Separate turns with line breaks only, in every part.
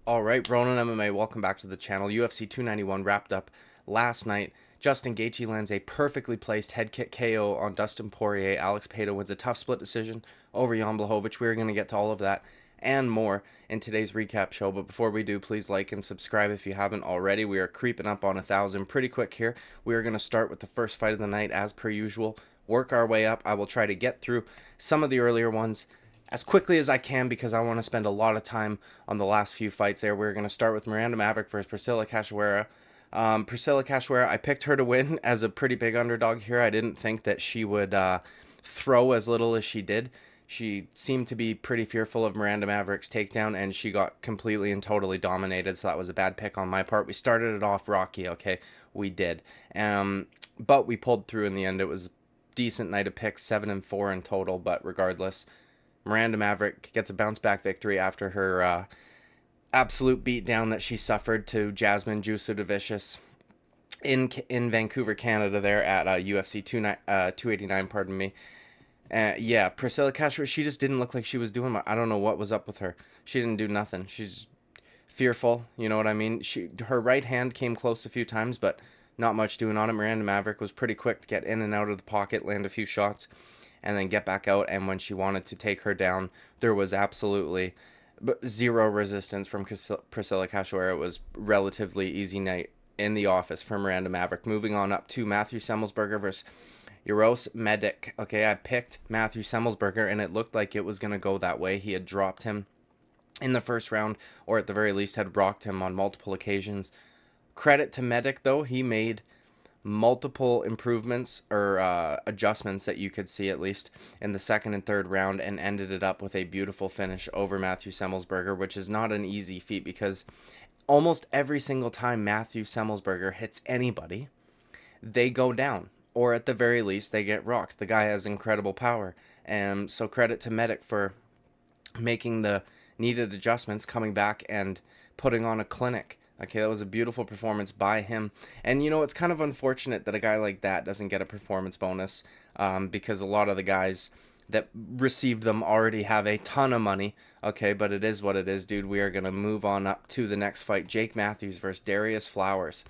Alright, Ronan MMA, welcome back to the channel. UFC 291 wrapped up last night. Justin Gaethje lands a perfectly placed head kick KO on Dustin Poirier. Alex Pereira wins a tough split decision over Jan Blachowicz. We're going to get to all of that and more in today's recap show. But before we do, please like and subscribe if you haven't already. We are creeping up on 1,000 pretty quick here. We are going to start with the first fight of the night as per usual. Work our way up. I will try to get through some of the earlier ones as quickly as I can because I want to spend a lot of time on the last few fights there. We're going to start with Miranda Maverick versus Priscilla Cachoeira. Priscilla Cachoeira, I picked her to win as a pretty big underdog here. I didn't think that she would throw as little as she did. She seemed to be pretty fearful of Miranda Maverick's takedown, and she got completely and totally dominated, so that was a bad pick on my part. We started it off rocky, okay? We did. But we pulled through in the end. It was a decent night of picks, 7-4 in total, but regardless, Miranda Maverick gets a bounce-back victory after her absolute beatdown that she suffered to Jasmine Juice-Vicious in Vancouver, Canada there at UFC 289, pardon me. Yeah, Priscilla Cachoeira, she just didn't look like she was doing much. I don't know what was up with her. She didn't do nothing. She's fearful, you know what I mean? Her right hand came close a few times, but not much doing on it. Miranda Maverick was pretty quick to get in and out of the pocket, land a few shots, and then get back out. And when she wanted to take her down, there was absolutely zero resistance from Priscilla Cachoeira. It was relatively easy night in the office for Miranda Maverick. Moving on up to Matthew Semelsberger versus Uros Medic. Okay, I picked Matthew Semelsberger, and it looked like it was going to go that way. He had dropped him in the first round, or at the very least had rocked him on multiple occasions. Credit to Medic, though. He made multiple improvements or adjustments that you could see at least in the second and third round, and ended it up with a beautiful finish over Matthew Semelsberger, which is not an easy feat because almost every single time Matthew Semelsberger hits anybody, they go down, or at the very least they get rocked. The guy has incredible power, and so credit to Medic for making the needed adjustments, coming back and putting on a clinic. Okay, that was a beautiful performance by him. And, you know, it's kind of unfortunate that a guy like that doesn't get a performance bonus because a lot of the guys that received them already have a ton of money. Okay, but it is what it is, dude. We are going to move on up to the next fight. Jake Matthews versus Darius Flowers.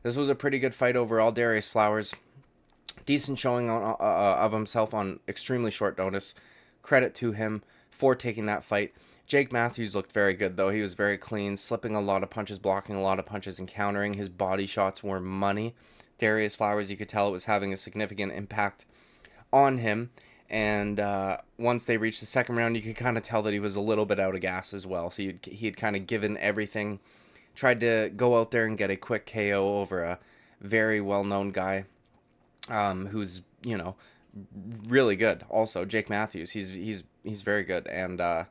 This was a pretty good fight overall. Darius Flowers, decent showing of himself on extremely short notice. Credit to him for taking that fight. Jake Matthews looked very good, though. He was very clean, slipping a lot of punches, blocking a lot of punches, and countering. His body shots were money. Darius Flowers, you could tell it was having a significant impact on him. And once they reached the second round, you could kind of tell that he was a little bit out of gas as well. So he had kind of given everything, tried to go out there and get a quick KO over a very well-known guy who's, you know, really good. Also, Jake Matthews, he's very good. And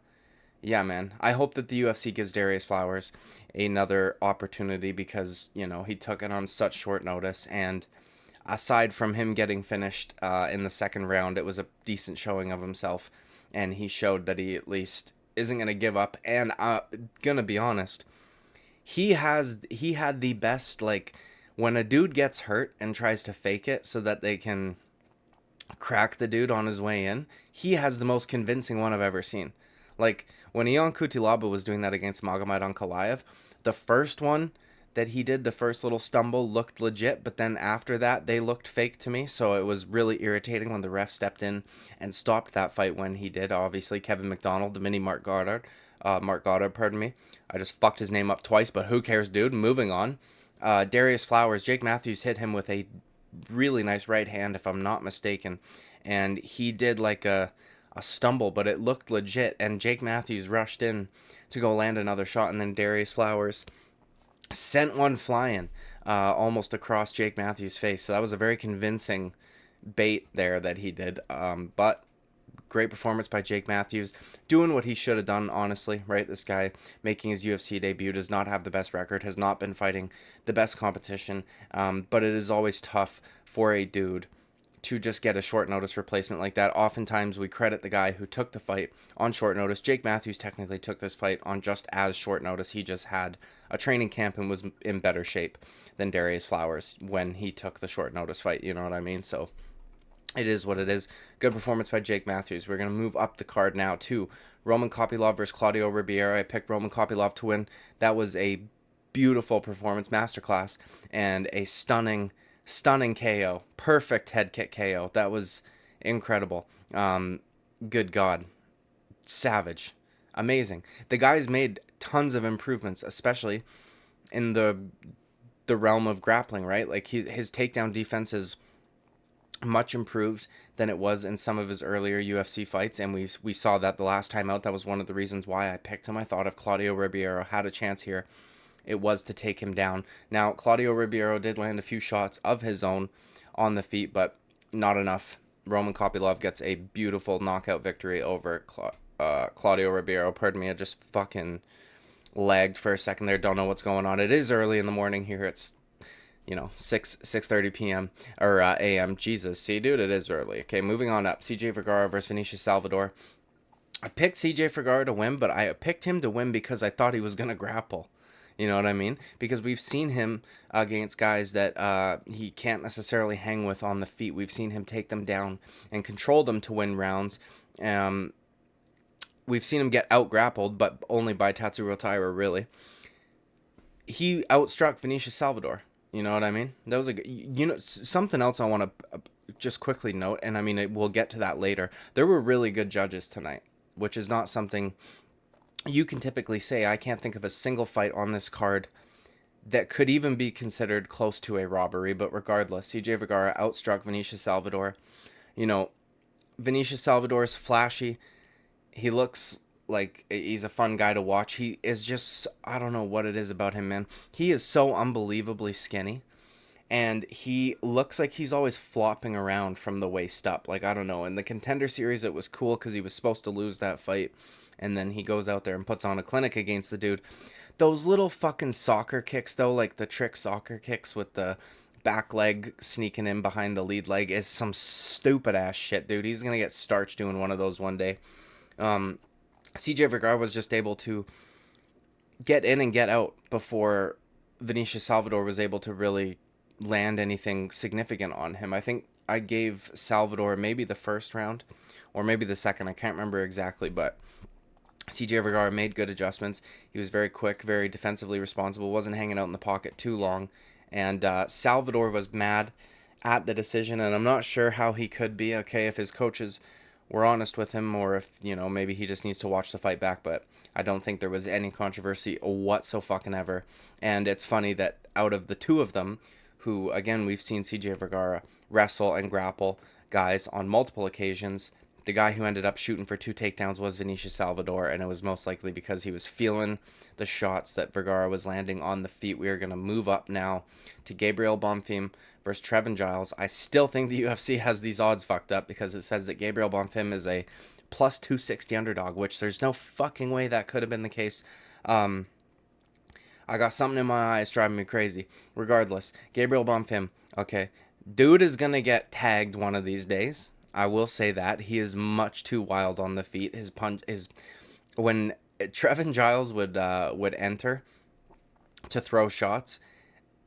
yeah, man, I hope that the UFC gives Darius Flowers another opportunity because, you know, he took it on such short notice. And aside from him getting finished in the second round, it was a decent showing of himself. And he showed that he at least isn't going to give up. And going to be honest, he had the best, like, when a dude gets hurt and tries to fake it so that they can crack the dude on his way in, he has the most convincing one I've ever seen. Like, when Ion Cutelaba was doing that against Magomed Ankalaev, the first one that he did, the first little stumble, looked legit, but then after that, they looked fake to me, so it was really irritating when the ref stepped in and stopped that fight when he did. Obviously, Kevin McDonald, the mini Mark Goddard, pardon me. I just fucked his name up twice, but who cares, dude? Moving on. Darius Flowers, Jake Matthews hit him with a really nice right hand, if I'm not mistaken, and he did like a stumble, but it looked legit, and Jake Matthews rushed in to go land another shot, and then Darius Flowers sent one flying almost across Jake Matthews' face. So that was a very convincing bait there that he did. But great performance by Jake Matthews, doing what he should have done, honestly, right? This guy making his UFC debut does not have the best record, has not been fighting the best competition, but it is always tough for a dude to just get a short notice replacement like that. Oftentimes we credit the guy who took the fight on short notice. Jake Matthews technically took this fight on just as short notice. He just had a training camp and was in better shape than Darius Flowers when he took the short notice fight, you know what I mean? So It is what it is. Good performance by Jake Matthews. We're going to move up the card now to Roman Kopylov versus Claudio Ribeiro. I picked Roman Kopylov to win. That was a beautiful performance, masterclass, and a stunning KO. Perfect head kick KO. That was incredible. Good God. Savage. Amazing. The guy's made tons of improvements, especially in the realm of grappling, right? Like his takedown defense is much improved than it was in some of his earlier UFC fights, and we saw that the last time out. That was one of the reasons why I picked him. I thought if Claudio Ribeiro had a chance here, it was to take him down. Now, Claudio Ribeiro did land a few shots of his own on the feet, but not enough. Roman Kopylov gets a beautiful knockout victory over Claudio Ribeiro. Pardon me, I just fucking lagged for a second there. Don't know what's going on. It is early in the morning here. It's 6:30 p.m. or a.m. Jesus, see, dude, it is early. Okay, moving on up. CJ Vergara versus Vinicius Salvador. I picked CJ Vergara to win, but I picked him to win because I thought he was gonna grapple. You know what I mean? Because we've seen him against guys that he can't necessarily hang with on the feet. We've seen him take them down and control them to win rounds. We've seen him get out-grappled, but only by Tatsuro Taira, really. He outstruck Vinicius Salvador. You know what I mean? That was something else I want to just quickly note, and I mean, we'll get to that later. There were really good judges tonight, which is not something you can typically say. I can't think of a single fight on this card that could even be considered close to a robbery, but regardless, CJ Vergara outstruck Vinicius Salvador. Vinicius Salvador is flashy. He looks like he's a fun guy to watch. He is just, I don't know what it is about him, man. He is so unbelievably skinny, and he looks like he's always flopping around from the waist up. Like, I don't know. In the Contender Series, it was cool because he was supposed to lose that fight, and then he goes out there and puts on a clinic against the dude. Those little fucking soccer kicks, though, like the trick soccer kicks with the back leg sneaking in behind the lead leg, is some stupid ass shit, dude. He's gonna get starched doing one of those one day. CJ Vergara was just able to get in and get out before Vinicius Salvador was able to really land anything significant on him. I think I gave Salvador maybe the first round or maybe the second. I can't remember exactly, but CJ Vergara made good adjustments. He was very quick, very defensively responsible, wasn't hanging out in the pocket too long. And Salvador was mad at the decision, and I'm not sure how he could be, okay, if his coaches were honest with him, or if, maybe he just needs to watch the fight back, but I don't think there was any controversy whatsoever. And it's funny that out of the two of them, who, again, we've seen CJ Vergara wrestle and grapple guys on multiple occasions, the guy who ended up shooting for 2 takedowns was Vinicius Salvador, and it was most likely because he was feeling the shots that Vergara was landing on the feet. We are going to move up now to Gabriel Bonfim versus Trevin Giles. I still think the UFC has these odds fucked up because it says that Gabriel Bonfim is a plus 260 underdog, which there's no fucking way that could have been the case. I got something in my eyes driving me crazy. Regardless, Gabriel Bonfim, okay, dude is going to get tagged one of these days. I will say that. He is much too wild on the feet. His punch is, when Trevin Giles would enter to throw shots,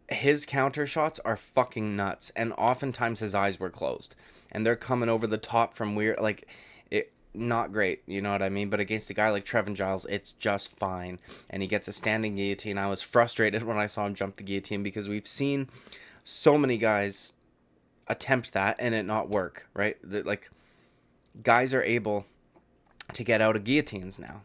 his counter shots are fucking nuts, and oftentimes his eyes were closed, and they're coming over the top from weird, like, it, not great, you know what I mean? But against a guy like Trevin Giles, it's just fine, and he gets a standing guillotine. I was frustrated when I saw him jump the guillotine because we've seen so many guys attempt that and it not work, right? Like, guys are able to get out of guillotines now,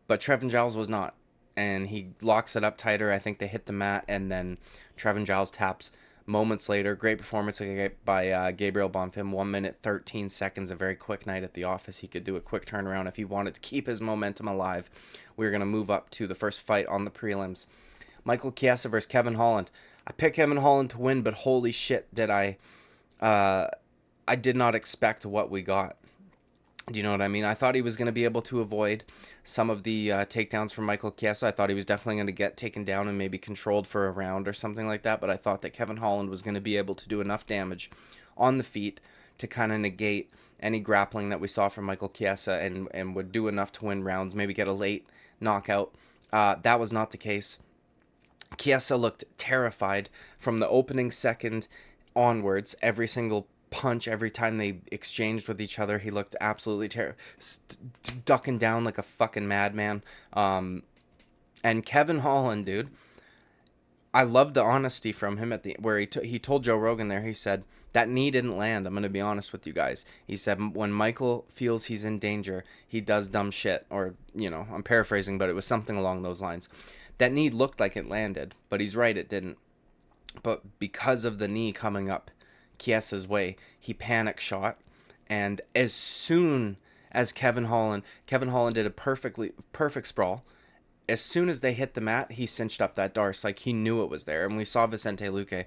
but Trevin Giles was not, and he locks it up tighter. I think they hit the mat, and then Trevin Giles taps moments later. Great performance by Gabriel Bonfim. 1 minute 13 seconds, a very quick night at the office. He could do a quick turnaround if he wanted to keep his momentum alive. We're going to move up to the first fight on the prelims. Michael Chiesa versus Kevin Holland. I picked Kevin Holland to win, but holy shit, did I did not expect what we got. Do you know what I mean? I thought he was going to be able to avoid some of the takedowns from Michael Chiesa. I thought he was definitely going to get taken down and maybe controlled for a round or something like that, but I thought that Kevin Holland was going to be able to do enough damage on the feet to kind of negate any grappling that we saw from Michael Chiesa and would do enough to win rounds, maybe get a late knockout. That was not the case. Chiesa looked terrified from the opening second onwards. Every single punch, every time they exchanged with each other, he looked absolutely terrible, ducking down like a fucking madman. And Kevin Holland, dude, I love the honesty from him at the where he told Joe Rogan there. He said that knee didn't land. I'm gonna be honest with you guys. He said when Michael feels he's in danger, he does dumb shit, or I'm paraphrasing, but it was something along those lines. That knee looked like it landed, but he's right, it didn't. But because of the knee coming up Chiesa's way, he panic shot, and as soon as Kevin Holland did a perfect sprawl. As soon as they hit the mat, he cinched up that Darce. Like, he knew it was there. And we saw Vicente Luque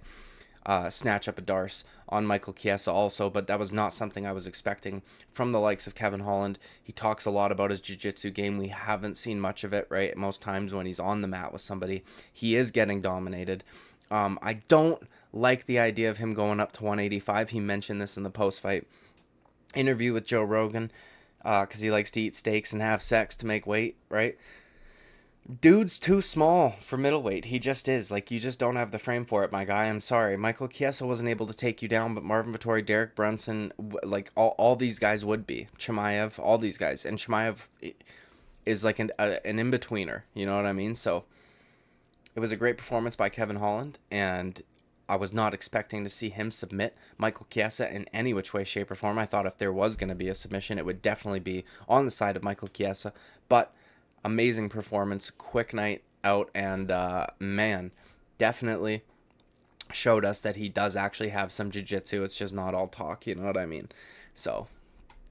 snatch up a Darce on Michael Chiesa also, but that was not something I was expecting from the likes of Kevin Holland. He talks a lot about his jiu-jitsu game. We haven't seen much of it, right? Most times when he's on the mat with somebody, he is getting dominated. I don't like the idea of him going up to 185. He mentioned this in the post-fight interview with Joe Rogan, because he likes to eat steaks and have sex to make weight, right? Dude's too small for middleweight. He just is. Like, you just don't have the frame for it, my guy. I'm sorry. Michael Chiesa wasn't able to take you down, but Marvin Vettori, Derek Brunson, like, all these guys would be. Chimaev, all these guys. And Chimaev is like an in-betweener. You know what I mean? So, it was a great performance by Kevin Holland, and I was not expecting to see him submit Michael Chiesa in any which way, shape, or form. I thought if there was going to be a submission, it would definitely be on the side of Michael Chiesa. But amazing performance, quick night out, and man, definitely showed us that he does actually have some jiu-jitsu. It's just not all talk, you know what I mean? So,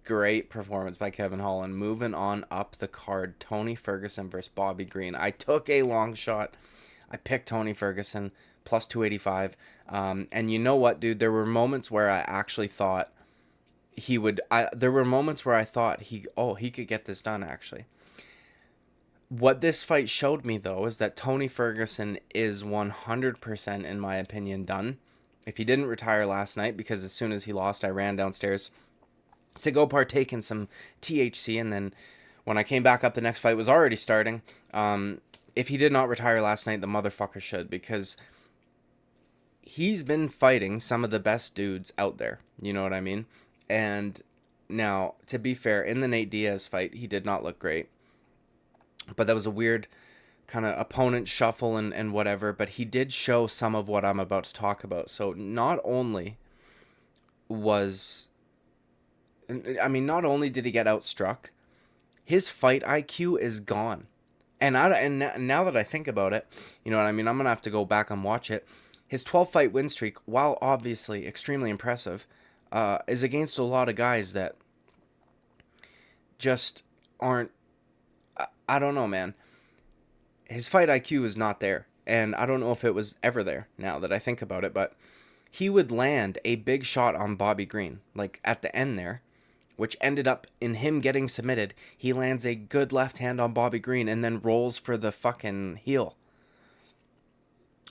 great performance by Kevin Holland. Moving on up the card, Tony Ferguson versus Bobby Green. I took a long shot. I picked Tony Ferguson, plus 285. And you know what, dude? There were moments where I actually thought he would... there were moments where I thought he could get this done, actually. What this fight showed me, though, is that Tony Ferguson is 100%, in my opinion, done. If he didn't retire last night, because as soon as he lost, I ran downstairs to go partake in some THC, and then when I came back up, the next fight was already starting. If he did not retire last night, the motherfucker should, because he's been fighting some of the best dudes out there. You know what I mean? And now, to be fair, in the Nate Diaz fight, he did not look great. But that was a weird kind of opponent shuffle and whatever. But he did show some of what I'm about to talk about. So not only did he get outstruck, his fight IQ is gone. And now that I think about it, you know what I mean? I'm going to have to go back and watch it. His 12-fight win streak, while obviously extremely impressive, is against a lot of guys that just aren't... I don't know, man. His fight IQ is not there. And I don't know if it was ever there, now that I think about it. But he would land a big shot on Bobby Green, like at the end there, which ended up in him getting submitted. He lands a good left hand on Bobby Green and then rolls for the fucking heel.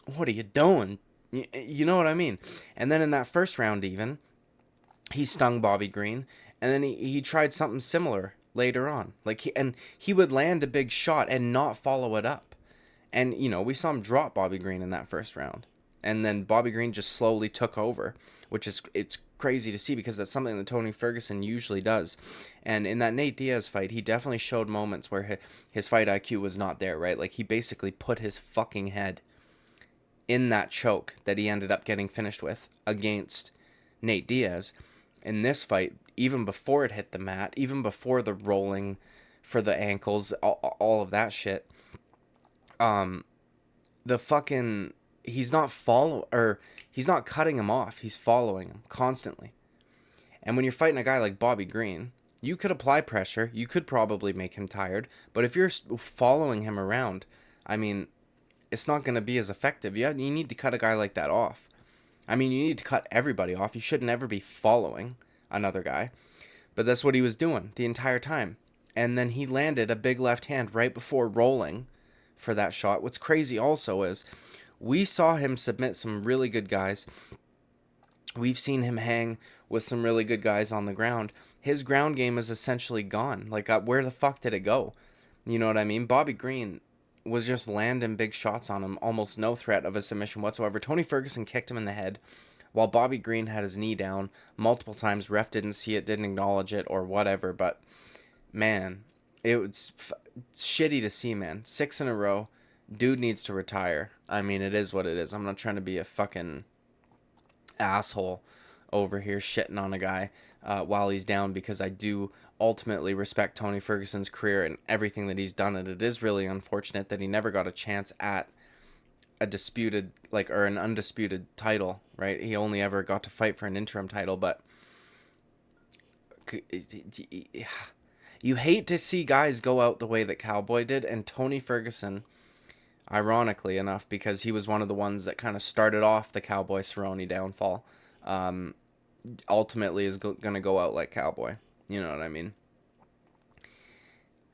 What are you doing? You know what I mean? And then in that first round even, he stung Bobby Green. And then he tried something similar later on. He would land a big shot and not follow it up. And, we saw him drop Bobby Green in that first round. And then Bobby Green just slowly took over, it's crazy to see because that's something that Tony Ferguson usually does. And in that Nate Diaz fight, he definitely showed moments where his fight IQ was not there, right? Like, he basically put his fucking head in that choke that he ended up getting finished with against Nate Diaz. In this fight, even before it hit the mat, even before the rolling for the ankles, all of that shit, he's not cutting him off. He's following him constantly. And when you're fighting a guy like Bobby Green, you could apply pressure. You could probably make him tired. But if you're following him around, I mean, it's not going to be as effective. You need to cut a guy like that off. I mean, you need to cut everybody off. You should never be following another guy. But that's what he was doing the entire time. And then he landed a big left hand right before rolling for that shot. What's crazy also is we saw him submit some really good guys. We've seen him hang with some really good guys on the ground. His ground game is essentially gone. Like, where the fuck did it go? You know what I mean? Bobby Green was just landing big shots on him. Almost no threat of a submission whatsoever. Tony Ferguson kicked him in the head while Bobby Green had his knee down multiple times. Ref didn't see it, didn't acknowledge it, or whatever. But man, it was shitty to see, man. 6 in a row. Dude needs to retire. I mean, it is what it is. I'm not trying to be a fucking asshole over here shitting on a guy while he's down, because I do ultimately respect Tony Ferguson's career and everything that he's done, and it is really unfortunate that he never got a chance at a disputed, like, or an undisputed title, right? He only ever got to fight for an interim title. But you hate to see guys go out the way that Cowboy did, and Tony Ferguson, ironically enough, because he was one of the ones that kind of started off the Cowboy Cerrone downfall, ultimately is going to go out like Cowboy. You know what I mean?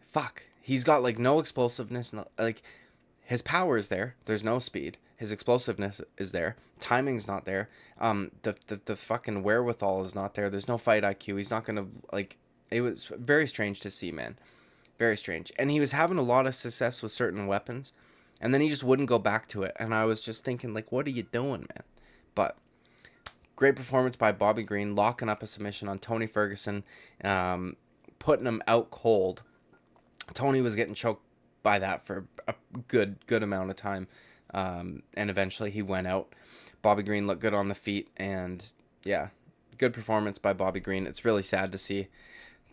Fuck. He's got, like, no explosiveness. Like, his power is there. There's no speed. His explosiveness is there. Timing's not there. The fucking wherewithal is not there. There's no fight IQ. He's not going to, like... It was very strange to see, man. Very strange. And he was having a lot of success with certain weapons, and then he just wouldn't go back to it. And I was just thinking, like, what are you doing, man? But great performance by Bobby Green, locking up a submission on Tony Ferguson, putting him out cold. Tony was getting choked by that for a good amount of time, and eventually he went out. Bobby Green looked good on the feet, and yeah, good performance by Bobby Green. It's really sad to see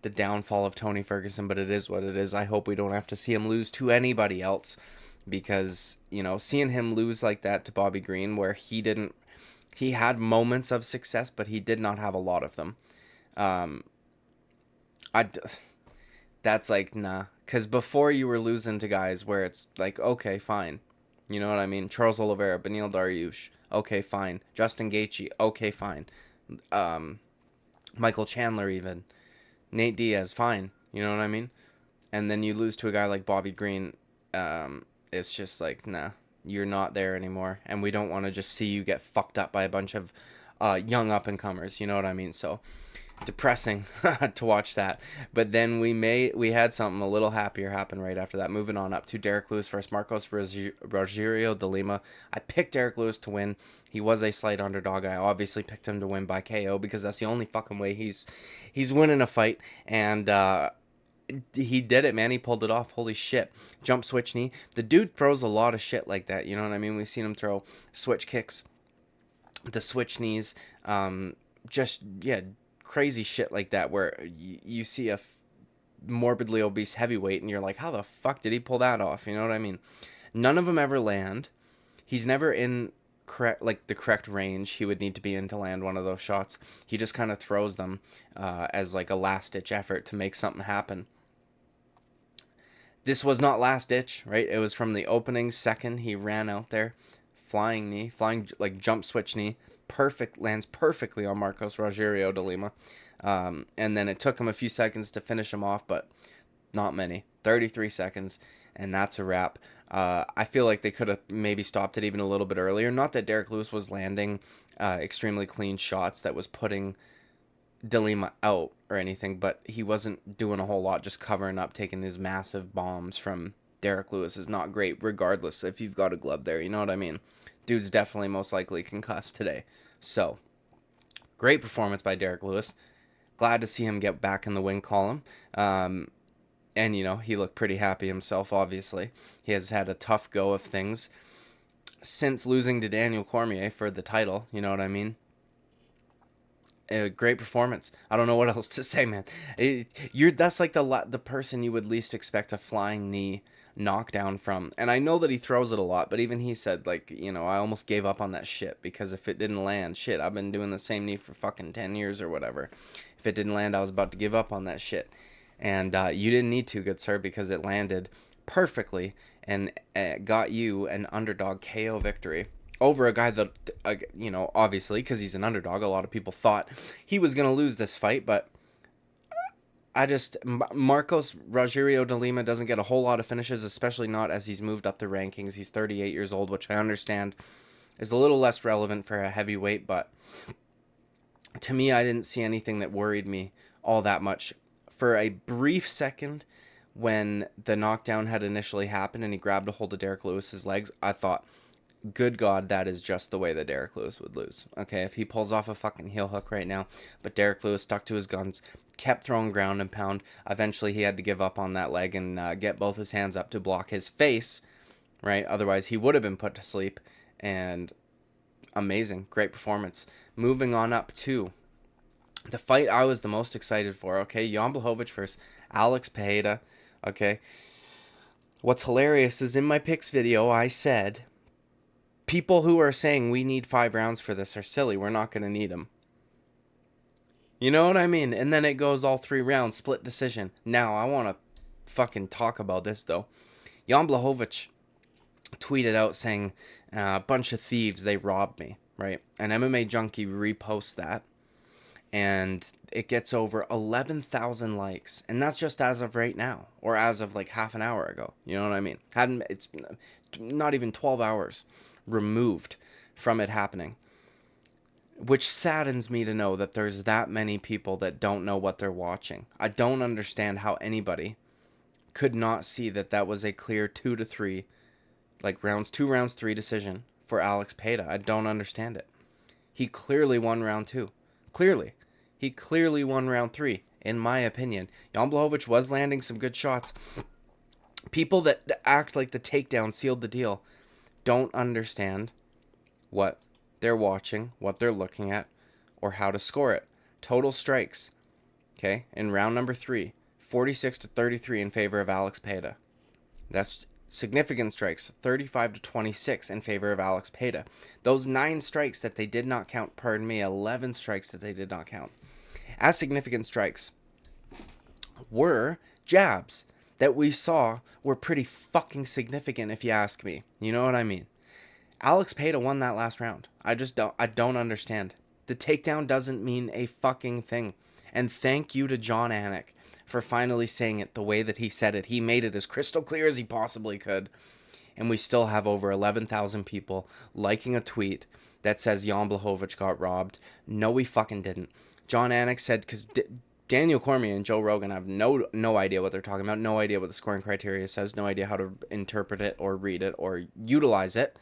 the downfall of Tony Ferguson, but it is what it is. I hope we don't have to see him lose to anybody else, because, you know, seeing him lose like that to Bobby Green, where he had moments of success, but he did not have a lot of them. That's like, nah. Because before, you were losing to guys where it's like, okay, fine. You know what I mean? Charles Oliveira, Beneil Dariush, okay, fine. Justin Gaethje, okay, fine. Michael Chandler even. Nate Diaz, fine. You know what I mean? And then you lose to a guy like Bobby Green. It's just like, nah, you're not there anymore. And we don't want to just see you get fucked up by a bunch of young up-and-comers. You know what I mean? So, depressing to watch that. But then we had something a little happier happen right after that. Moving on up to Derek Lewis versus Marcos Rogerio de Lima. I picked Derek Lewis to win. He was a slight underdog. I obviously picked him to win by KO, because that's the only fucking way he's winning a fight. And he did it, man. He pulled it off. Holy shit. Jump switch knee. The dude throws a lot of shit like that. You know what I mean? We've seen him throw switch kicks, the switch knees, just, yeah, crazy shit like that, where you see a morbidly obese heavyweight and you're like, how the fuck did he pull that off? You know what I mean? None of them ever land. He's never in the correct range he would need to be in to land one of those shots. He just kind of throws them as like a last ditch effort to make something happen. This was not last ditch, right? It was from the opening second. He ran out there, flying like jump switch knee, lands perfectly on Marcos Rogerio de Lima, and then it took him a few seconds to finish him off, but not many. 33 seconds, and that's a wrap. I feel like they could have maybe stopped it even a little bit earlier. Not that Derek Lewis was landing extremely clean shots that was putting de Lima out or anything, but he wasn't doing a whole lot, just covering up, taking these massive bombs from Derek Lewis is not great, regardless if you've got a glove there. You know what I mean? Dude's definitely most likely concussed today. So, great performance by Derek Lewis. Glad to see him get back in the win column. And, you know, he looked pretty happy himself, obviously. He has had a tough go of things since losing to Daniel Cormier for the title. You know what I mean? A great performance. I don't know what else to say, man. That's like the person you would least expect a flying knee knockdown from. And I know that he throws it a lot, but even he said, like, you know, I almost gave up on that shit, because if it didn't land, shit, I've been doing the same knee for fucking 10 years or whatever. If it didn't land, I was about to give up on that shit. And you didn't need to, good sir, because it landed perfectly and got you an underdog KO victory over a guy that, you know, obviously, because he's an underdog, a lot of people thought he was going to lose this fight, but Marcos Rogerio de Lima doesn't get a whole lot of finishes, especially not as he's moved up the rankings. He's 38 years old, which I understand is a little less relevant for a heavyweight, but to me, I didn't see anything that worried me all that much. For a brief second, when the knockdown had initially happened and he grabbed a hold of Derek Lewis's legs, I thought, good God, that is just the way that Derek Lewis would lose. Okay, if he pulls off a fucking heel hook right now, but Derek Lewis stuck to his guns, kept throwing ground and pound. Eventually, he had to give up on that leg and get both his hands up to block his face, right? Otherwise, he would have been put to sleep. And amazing, great performance. Moving on up to the fight I was the most excited for. Okay, Jan Blachowicz versus Alex Pereira. Okay, what's hilarious is in my picks video, I said, people who are saying we need 5 rounds for this are silly. We're not going to need them. You know what I mean? And then it goes all 3 rounds, split decision. Now, I want to fucking talk about this, though. Jan Blachowicz tweeted out saying, a bunch of thieves, they robbed me, right? An MMA Junkie reposts that, and it gets over 11,000 likes. And that's just as of right now, or as of like half an hour ago. You know what I mean? It's not even 12 hours removed from it happening, which saddens me to know that there's that many people that don't know what they're watching. I don't understand how anybody could not see that that was a clear 2 to 3, like rounds 2, rounds 3 decision for Alex Pereira. I don't understand it. He clearly won round 2. Clearly. He clearly won round 3, in my opinion. Jan Blachowicz was landing some good shots. People that act like the takedown sealed the deal don't understand what they're watching, what they're looking at, or how to score it. Total strikes, okay, in round number 3, 46 to 33 in favor of Alex Pereira. That's significant strikes, 35 to 26 in favor of Alex Pereira. Those 9 strikes that they did not count, 11 strikes that they did not count, as significant strikes were jabs that we saw were pretty fucking significant, if you ask me. You know what I mean? Alex Pereira won that last round. I don't understand. The takedown doesn't mean a fucking thing. And thank you to John Anik for finally saying it the way that he said it. He made it as crystal clear as he possibly could. And we still have over 11,000 people liking a tweet that says Jan Blachowicz got robbed. No, we fucking didn't. John Anik said, because Daniel Cormier and Joe Rogan have no idea what they're talking about, no idea what the scoring criteria says, no idea how to interpret it or read it or utilize it.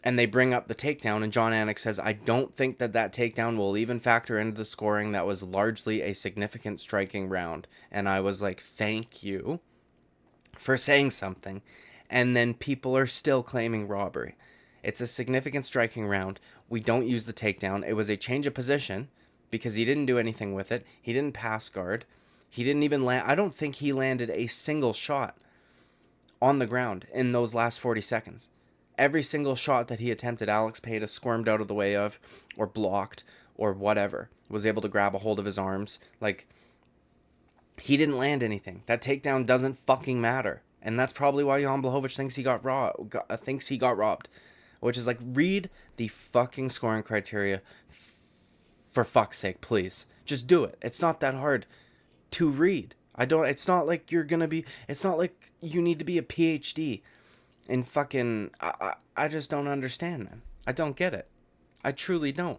And they bring up the takedown, and John Anik says, I don't think that takedown will even factor into the scoring. That was largely a significant striking round. And I was like, thank you for saying something. And then people are still claiming robbery. It's a significant striking round. We don't use the takedown. It was a change of position because he didn't do anything with it. He didn't pass guard. He didn't even land. I don't think he landed a single shot on the ground in those last 40 seconds. Every single shot that he attempted, Alex Pereira squirmed out of the way of, or blocked, or whatever. Was able to grab a hold of his arms. Like, he didn't land anything. That takedown doesn't fucking matter. And that's probably why Jan Blachowicz thinks he got robbed. Which is like, read the fucking scoring criteria for fuck's sake, please. Just do it. It's not that hard to read. It's not like it's not like you need to be a PhD. And fucking, I just don't understand, man. I don't get it. I truly don't.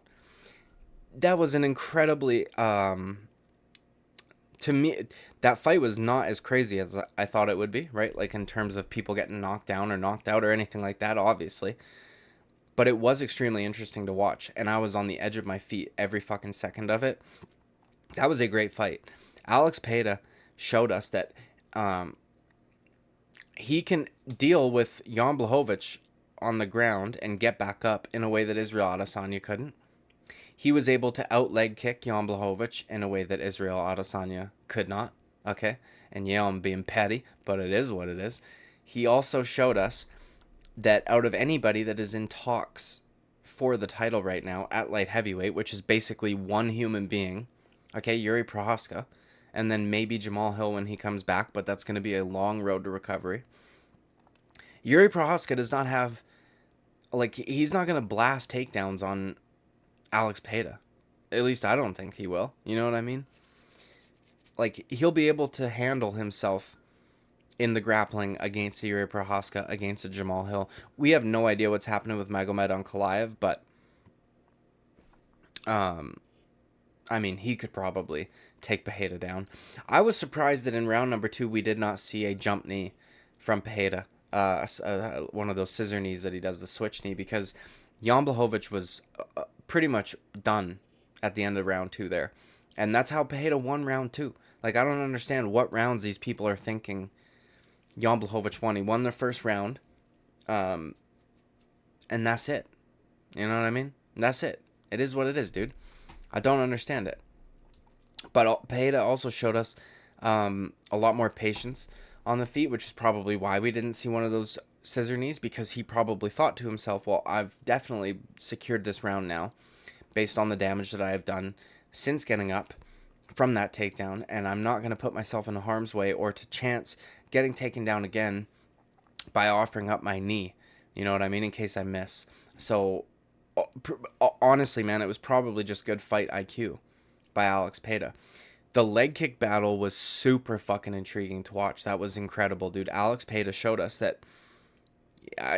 That was an incredibly, to me, that fight was not as crazy as I thought it would be, right? Like in terms of people getting knocked down or knocked out or anything like that, obviously. But it was extremely interesting to watch. And I was on the edge of my feet every fucking second of it. That was a great fight. Alex Pereira showed us that, he can deal with Jan Blachowicz on the ground and get back up in a way that Israel Adesanya couldn't. He was able to out-leg kick Jan Blachowicz in a way that Israel Adesanya could not. Okay? And yeah, I'm being petty, but it is what it is. He also showed us that out of anybody that is in talks for the title right now at light heavyweight, which is basically one human being, okay, Yuri Prochazka, and then maybe Jamal Hill when he comes back, but that's going to be a long road to recovery. Yuri Prochazka does not have, like, he's not going to blast takedowns on Alex Pereira. At least I don't think he will. You know what I mean? Like, he'll be able to handle himself in the grappling against Yuri Prochazka, against a Jamal Hill. We have no idea what's happening with Magomed Ankalaev, but, I mean, he could probably take Pereira down. I was surprised that in round number 2 we did not see a jump knee from Pereira. one of those scissor knees that he does, the switch knee, because Jan Blachowicz was pretty much done at the end of round 2 there. And that's how Pereira won round 2. Like, I don't understand what rounds these people are thinking Jan Blachowicz won. He won the first round, and that's it. You know what I mean? That's it. It is what it is, dude. I don't understand it. But Pereira also showed us a lot more patience on the feet, which is probably why we didn't see one of those scissor knees, because he probably thought to himself, well, I've definitely secured this round now based on the damage that I have done since getting up from that takedown, and I'm not going to put myself in harm's way or to chance getting taken down again by offering up my knee, you know what I mean, in case I miss. So honestly, man, it was probably just good fight IQ by Alex Pereira. The leg kick battle was super fucking intriguing to watch. That was incredible, dude. Alex Pereira showed us that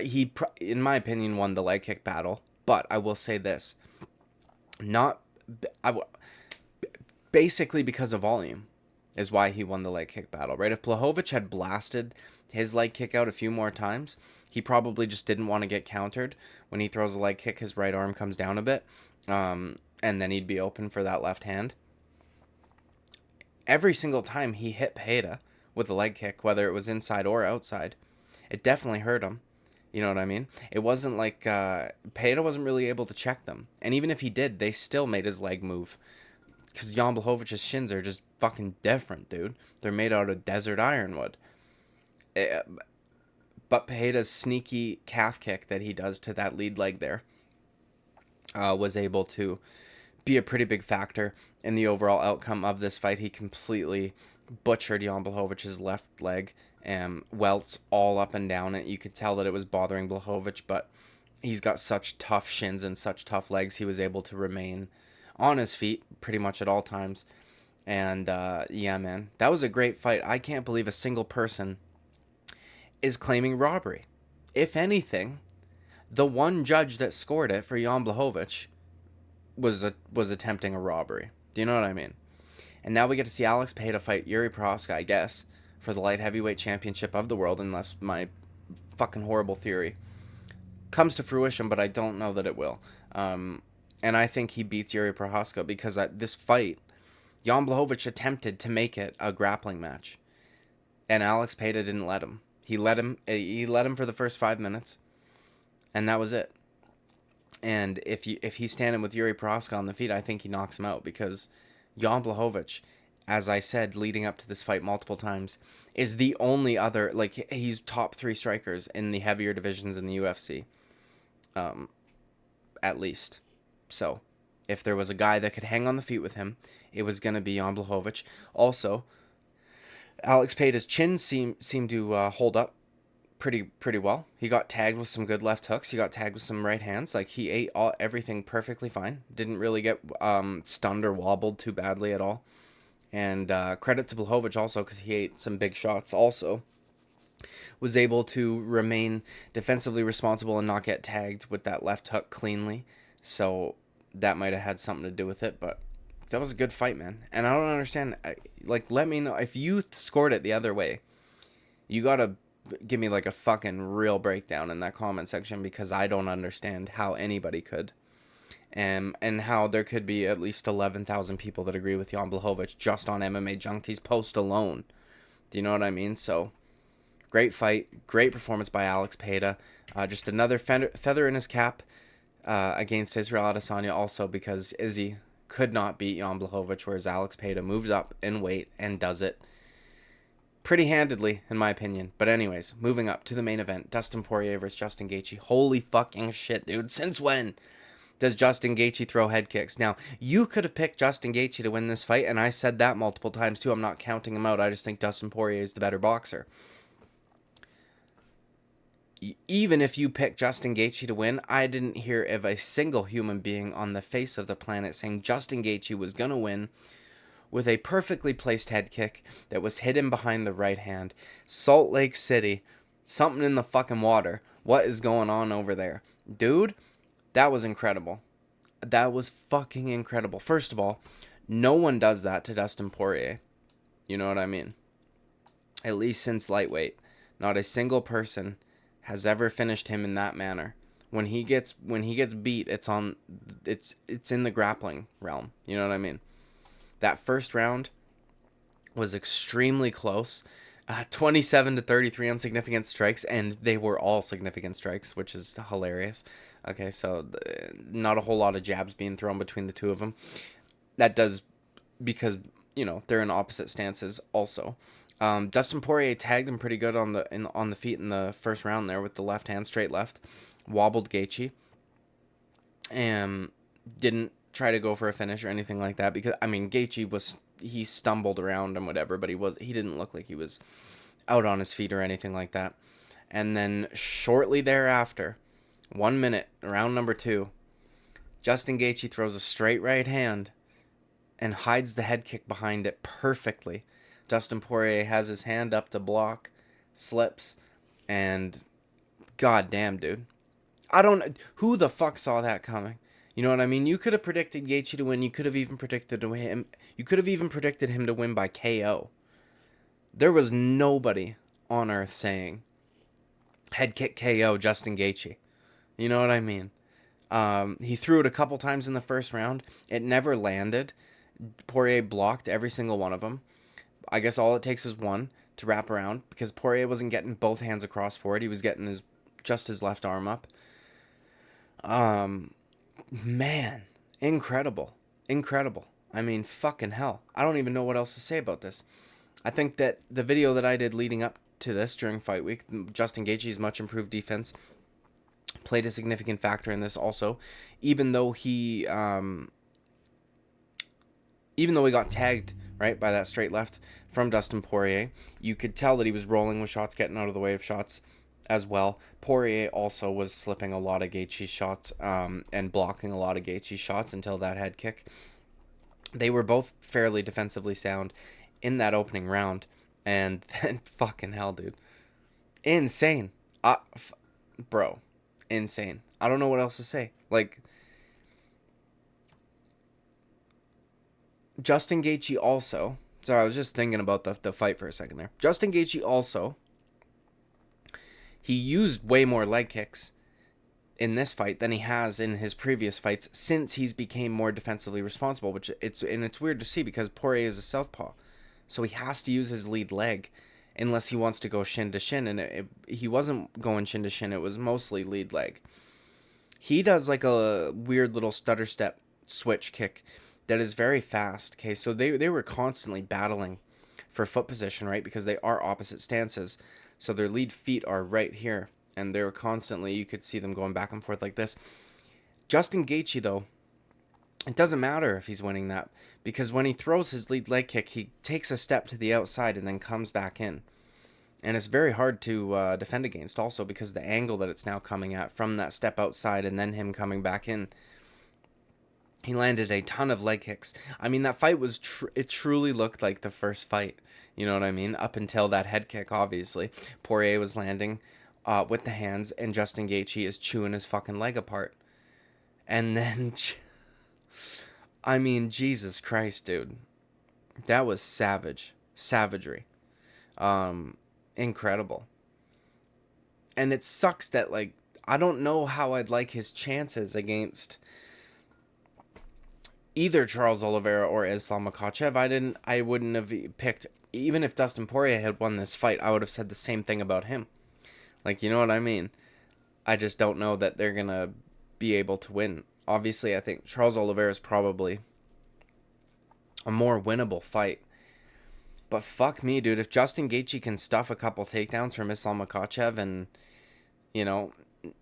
he, in my opinion, won the leg kick battle. But I will say this, basically because of volume is why he won the leg kick battle, right? If Blachowicz had blasted his leg kick out a few more times, he probably just didn't want to get countered. When he throws a leg kick, his right arm comes down a bit, and then he'd be open for that left hand. Every single time he hit Pereira with a leg kick, whether it was inside or outside, it definitely hurt him. You know what I mean? It wasn't like Pereira wasn't really able to check them. And even if he did, they still made his leg move. Because Jan Blachowicz' shins are just fucking different, dude. They're made out of desert ironwood. But Pereira's sneaky calf kick that he does to that lead leg there was able to be a pretty big factor in the overall outcome of this fight. He completely butchered Jan Blachowicz' left leg and welts all up and down it. You could tell that it was bothering Blachowicz, but he's got such tough shins and such tough legs, he was able to remain on his feet pretty much at all times. And yeah, man, that was a great fight. I can't believe a single person is claiming robbery. If anything, the one judge that scored it for Jan Blachowicz was attempting a robbery. Do you know what I mean? And now we get to see Alex Pereira fight Yuri Prochazka, I guess, for the light heavyweight championship of the world, unless my fucking horrible theory comes to fruition, but I don't know that it will. And I think he beats Yuri Prochazka because this fight, Jan Blachowicz attempted to make it a grappling match, and Alex Pereira didn't let him. He let him for the first 5 minutes, and that was it. And if he's standing with Yuri Prochazka on the feet, I think he knocks him out, because Jan Blachowicz, as I said leading up to this fight multiple times, is the only other, like, he's top 3 strikers in the heavier divisions in the UFC, at least. So if there was a guy that could hang on the feet with him, it was going to be Jan Blachowicz. Also, Alex Pereira's chin seemed to hold up pretty well. He got tagged with some good left hooks. He got tagged with some right hands. Like, he ate everything perfectly fine. Didn't really get stunned or wobbled too badly at all. And credit to Blachowicz also, because he ate some big shots also. Was able to remain defensively responsible and not get tagged with that left hook cleanly. So that might have had something to do with it, but that was a good fight, man. And I don't understand, like, let me know if you scored it the other way. You gotta give me like a fucking real breakdown in that comment section, because I don't understand how anybody could, and how there could be at least 11,000 people that agree with Jan Blachowicz just on MMA Junkie's post alone. Do you know what I mean? So great fight, great performance by Alex Pereira. Just another feather in his cap against Israel Adesanya, also because Izzy could not beat Jan Blachowicz, whereas Alex Pereira moves up in weight and does it pretty handedly, in my opinion. But anyways, moving up to the main event, Dustin Poirier versus Justin Gaethje. Holy fucking shit, dude. Since when does Justin Gaethje throw head kicks? Now, you could have picked Justin Gaethje to win this fight, and I said that multiple times too. I'm not counting him out. I just think Dustin Poirier is the better boxer. Even if you pick Justin Gaethje to win, I didn't hear of a single human being on the face of the planet saying Justin Gaethje was going to win with a perfectly placed head kick that was hidden behind the right hand. Salt Lake City, something in the fucking water. What is going on over there? Dude, that was incredible. That was fucking incredible. First of all, no one does that to Dustin Poirier. You know what I mean? At least since lightweight. Not a single person has ever finished him in that manner. When he gets beat, it's in the grappling realm. You know what I mean? That first round was extremely close. 27-33 on significant strikes, and they were all significant strikes, which is hilarious. Okay, so not a whole lot of jabs being thrown between the two of them. That does, because, you know, they're in opposite stances also. Dustin Poirier tagged him pretty good on the feet in the first round there with the left hand, straight left. Wobbled Gaethje. And didn't try to go for a finish or anything like that, because, I mean, Gaethje he stumbled around and whatever, but he didn't look like he was out on his feet or anything like that. And then shortly thereafter, 1 minute, round number 2, Justin Gaethje throws a straight right hand and hides the head kick behind it perfectly. Dustin Poirier has his hand up to block, slips, and goddamn, dude. Who the fuck saw that coming? You know what I mean? You could have predicted Gaethje to win. You could have even predicted him. You could have even predicted him to win by KO. There was nobody on earth saying head kick KO Justin Gaethje. You know what I mean? He threw it a couple times in the first round. It never landed. Poirier blocked every single one of them. I guess all it takes is one to wrap around, because Poirier wasn't getting both hands across for it. He was getting just his left arm up. Man, incredible. I mean, fucking hell. I don't even know what else to say about this. I think that the video that I did leading up to this during fight week, Justin Gaethje's much improved defense played a significant factor in this also. Even though he got tagged, right, by that straight left from Dustin Poirier, you could tell that he was rolling with shots, getting out of the way of shots as well. Poirier also was slipping a lot of Gaethje's shots and blocking a lot of Gaethje's shots until that head kick. They were both fairly defensively sound in that opening round, and then fucking hell, dude. Insane. Bro. Insane. I don't know what else to say. Like, Justin Gaethje also... Sorry, I was just thinking about the fight for a second there. Justin Gaethje also... He used way more leg kicks in this fight than he has in his previous fights since he's became more defensively responsible, which it's weird to see because Poirier is a southpaw. So he has to use his lead leg unless he wants to go shin to shin, and he wasn't going shin to shin. It was mostly lead leg. He does like a weird little stutter step switch kick that is very fast. Okay, so they were constantly battling for foot position, right? Because they are opposite stances. So their lead feet are right here, and they were constantly, you could see them going back and forth like this. Justin Gaethje, though, it doesn't matter if he's winning that, because when he throws his lead leg kick, he takes a step to the outside and then comes back in. And it's very hard to defend against also, because the angle that it's now coming at from that step outside and then him coming back in. He landed a ton of leg kicks. I mean, that fight was, it truly looked like the first fight. You know what I mean? Up until that head kick, obviously. Poirier was landing with the hands, and Justin Gaethje is chewing his fucking leg apart. And then... I mean, Jesus Christ, dude. That was savage. Savagery. Incredible. And it sucks that, like, I don't know how I'd like his chances against either Charles Oliveira or Islam Makhachev. I wouldn't have picked... Even if Dustin Poirier had won this fight, I would have said the same thing about him. Like, you know what I mean? I just don't know that they're going to be able to win. Obviously, I think Charles Oliveira is probably a more winnable fight. But fuck me, dude. If Justin Gaethje can stuff a couple takedowns from Islam Makhachev and, you know,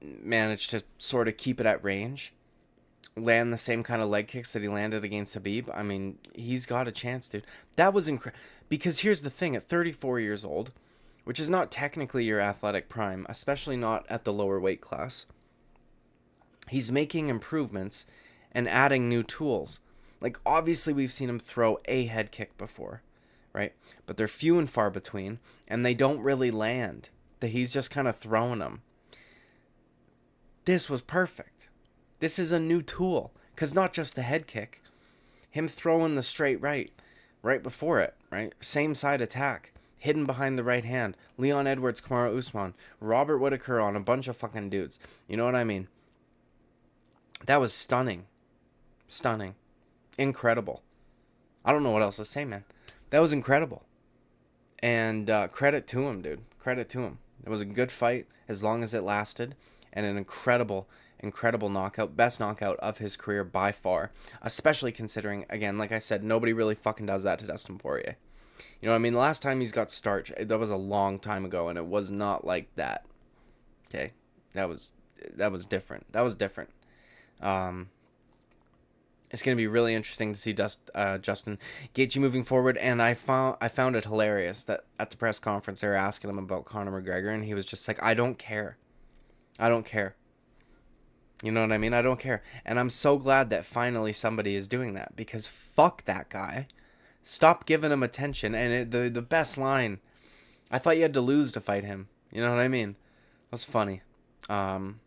manage to sort of keep it at range, land the same kind of leg kicks that he landed against Khabib, I mean, he's got a chance, dude. That was incredible. Because here's the thing, at 34 years old, which is not technically your athletic prime, especially not at the lower weight class, he's making improvements and adding new tools. Like, obviously, we've seen him throw a head kick before, right? But they're few and far between, and they don't really land. He's just kind of throwing them. This was perfect. This is a new tool, because not just the head kick. Him throwing the straight right before it, right? Same side attack. hidden behind the right hand. Leon Edwards, Kamaru Usman, Robert Whittaker on a bunch of fucking dudes. You know what I mean? That was stunning. Stunning. Incredible. I don't know what else to say, man. That was incredible. And credit to him, dude. Credit to him. It was a good fight as long as it lasted. And an incredible knockout. Best knockout of his career by far. Especially considering, again, like I said, nobody really fucking does that to Dustin Poirier. You know what I mean? The last time he's got starch, that was a long time ago, and it was not like that. Okay? That was different. That was different. It's going to be really interesting to see Justin Gaethje moving forward, and I found it hilarious that at the press conference they were asking him about Conor McGregor, and he was just like, I don't care. I don't care. You know what I mean? I don't care. And I'm so glad that finally somebody is doing that, because fuck that guy. Stop giving him attention. And the best line, I thought you had to lose to fight him. You know what I mean? It was funny. And,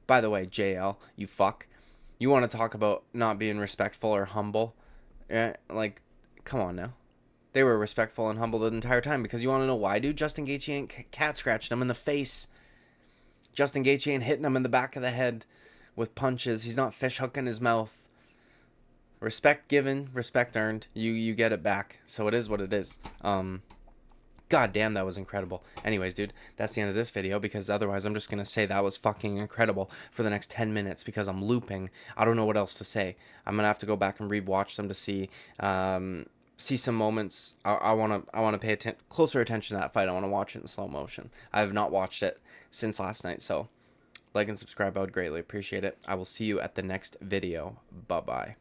by the way, JL, you fuck. You want to talk about not being respectful or humble? Like, come on now. They were respectful and humble the entire time, because you want to know why, dude? Justin Gaethje ain't cat scratching him in the face. Justin Gaethje ain't hitting him in the back of the head with punches. He's not fish hooking his mouth. Respect given, respect earned. You get it back. So it is what it is. God damn, that was incredible. Anyways, dude, that's the end of this video, because otherwise I'm just going to say that was fucking incredible for the next 10 minutes because I'm looping. I don't know what else to say. I'm going to have to go back and rewatch them to see some moments. I want to pay closer attention to that fight. I want to watch it in slow motion. I have not watched it since last night, so like and subscribe. I would greatly appreciate it. I will see you at the next video. Bye-bye.